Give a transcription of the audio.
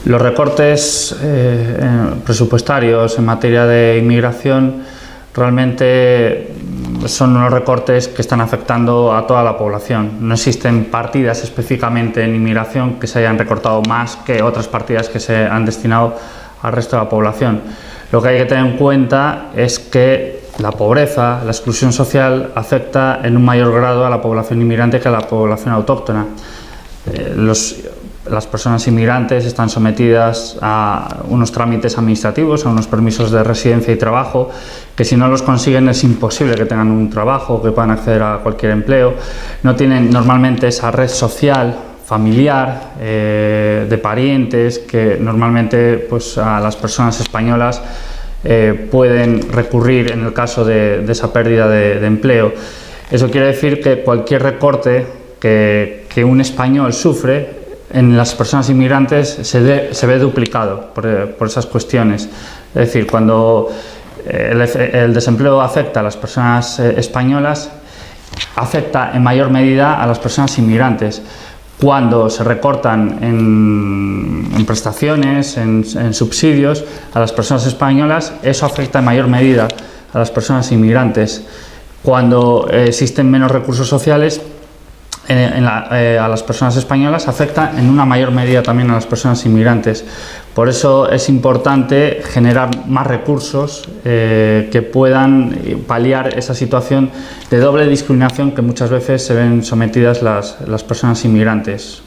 Los recortes presupuestarios en materia de inmigración realmente son unos recortes que están afectando a toda la población. No existen partidas específicamente en inmigración que se hayan recortado más que otras partidas que se han destinado al resto de la población. Lo que hay que tener en cuenta es que la pobreza, la exclusión social afecta en un mayor grado a la población inmigrante que a la población autóctona. Las personas inmigrantes están sometidas a unos trámites administrativos, a unos permisos de residencia y trabajo, que si no los consiguen es imposible que tengan un trabajo, que puedan acceder a cualquier empleo. No tienen normalmente esa red social, familiar, de parientes, que normalmente pues, a las personas españolas pueden recurrir en el caso de esa pérdida de empleo. Eso quiere decir que cualquier recorte que un español sufre, en las personas inmigrantes se ve duplicado por esas cuestiones. Es decir, cuando el desempleo afecta a las personas españolas, afecta en mayor medida a las personas inmigrantes. Cuando se recortan en prestaciones, en subsidios a las personas españolas, eso afecta en mayor medida a las personas inmigrantes. Cuando existen menos recursos sociales, a las personas españolas, afecta en una mayor medida también a las personas inmigrantes. Por eso es importante generar más recursos que puedan paliar esa situación de doble discriminación que muchas veces se ven sometidas las personas inmigrantes.